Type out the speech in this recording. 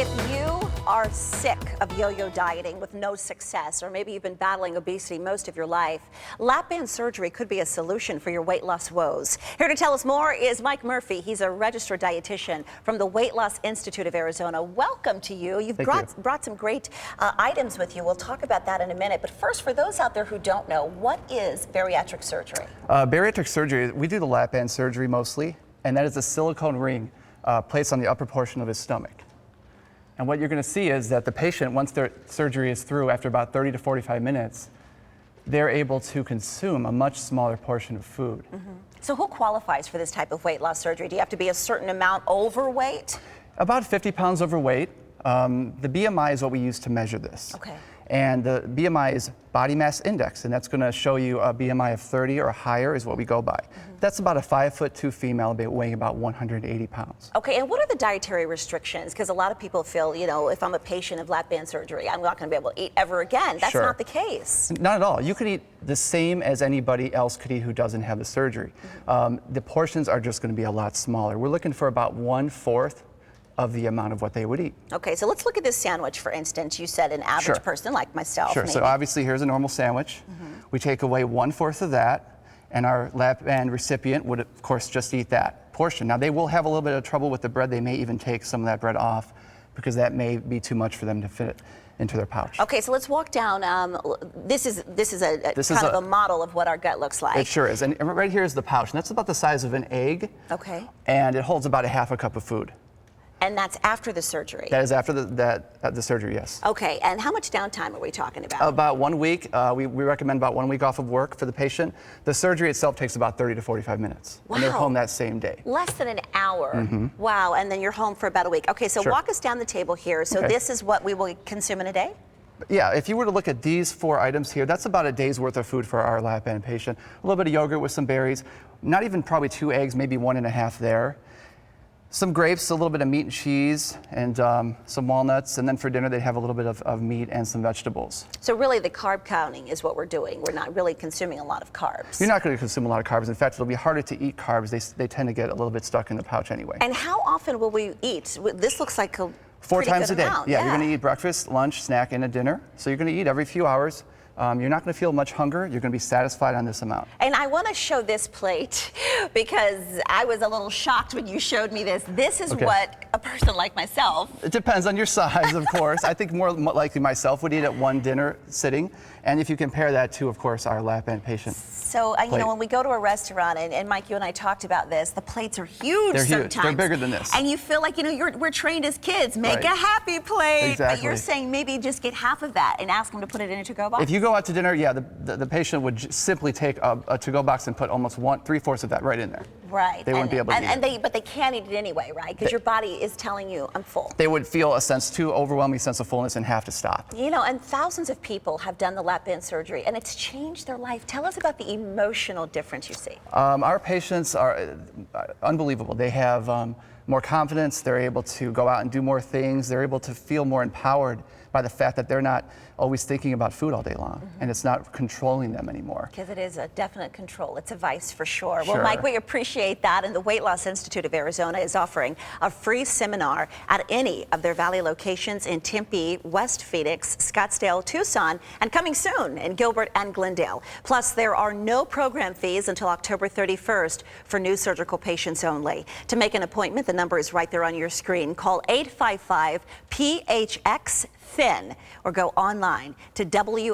If you are sick of yo-yo dieting with no success, or maybe you've been battling obesity most of your life, lap band surgery could be a solution for your weight loss woes. Here to tell us more is Mike Murphy. He's a registered dietitian from the Weight Loss Institute of Arizona. Welcome to you. You've brought some great items with you. We'll talk about that in a minute. But first, for those out there who don't know, what is bariatric surgery? Bariatric surgery, we do the lap band surgery mostly, and that is a silicone ring placed on the upper portion of his stomach. And what you're going to see is that the patient, once their surgery is through, after about 30 to 45 minutes, they're able to consume a much smaller portion of food. So who qualifies for this type of weight loss surgery? Do you have to be a certain amount overweight? About 50 pounds overweight. The BMI is what we use to measure this. Okay. And the BMI is body mass index, and that's going to show you a BMI of 30 or higher is what we go by. That's about a 5'2" female weighing about 180 pounds. Okay, and what are the dietary restrictions? Because a lot of people feel, you know, if I'm a patient of lap band surgery, I'm not going to be able to eat ever again. That's not the case. Not at all. You could eat the same as anybody else could eat who doesn't have the surgery. The portions are just going to be a lot smaller. We're looking for about 1/4 of the amount of what they would eat. Okay, so let's look at this sandwich, for instance. You said an average person like myself. Sure, maybe. so obviously here's a normal sandwich. We take away 1/4 of that, and our lap band recipient would, of course, just eat that portion. Now, they will have a little bit of trouble with the bread. They may even take some of that bread off because that may be too much for them to fit into their pouch. Okay, so let's walk down. This is a model of what our gut looks like. It sure is, and right here is the pouch, and that's about the size of an egg. Okay. And it holds about a 1/2 cup of food. And that's after the surgery? That is after the surgery, yes. Okay, and how much downtime are we talking about? About 1 week. We recommend about 1 week off of work for the patient. The surgery itself takes about 30 to 45 minutes. Wow. And they're home that same day. Less than an hour. Wow, and then you're home for about a week. Okay, so walk us down the table here. So this is what we will consume in a day? Yeah, if you were to look at these 4 items here, that's about a day's worth of food for our lap band patient. A little bit of yogurt with some berries, not even probably 2 eggs, maybe 1.5 there. Some grapes, a little bit of meat and cheese, and some walnuts, and then for dinner they have a little bit of meat and some vegetables. So really the carb counting is what we're doing. We're not really consuming a lot of carbs. You're not going to consume a lot of carbs. In fact, it'll be harder to eat carbs. They tend to get a little bit stuck in the pouch anyway. And how often will we eat? This looks like a 4 times a day. Amount. Yeah, you're going to eat breakfast, lunch, snack, and a dinner. So you're going to eat every few hours. You're not going to feel much hunger. You're going to be satisfied on this amount. And I want to show this plate because I was a little shocked when you showed me this. This is what a person like myself. It depends on your size, of course. I think more likely myself would eat at 1 dinner sitting. And if you compare that to, of course, our lap band patient. So, you know, when we go to a restaurant, and Mike, you and I talked about this, the plates are huge They're sometimes. huge. They're bigger than this. And you feel like, you know, we're trained as kids. Make a happy plate. Exactly. But you're saying maybe just get half of that and ask them to put it in a to-go box? If you go out to dinner, yeah, the patient would simply take a to-go box and put almost 3/4 of that right in there. Right. They wouldn't be able to eat it. But they can't eat it anyway, right? Because your body is telling you, I'm full. They would feel a too overwhelming sense of fullness and have to stop. You know, and thousands of people have done the lap band surgery, and it's changed their life. Tell us about the emotional difference you see. Our patients are unbelievable. They have more confidence. They're able to go out and do more things. They're able to feel more empowered by the fact that they're not always thinking about food all day long, and it's not controlling them anymore. Because it is a definite control. It's a vice for sure. Well, Mike, we appreciate that, and the Weight Loss Institute of Arizona is offering a free seminar at any of their Valley locations in Tempe, West Phoenix, Scottsdale, Tucson, and coming soon in Gilbert and Glendale. Plus, there are no program fees until October 31st for new surgical patients only. To make an appointment, the number is right there on your screen. Call 855-PHX-THIN or go online to WLIAZ.com.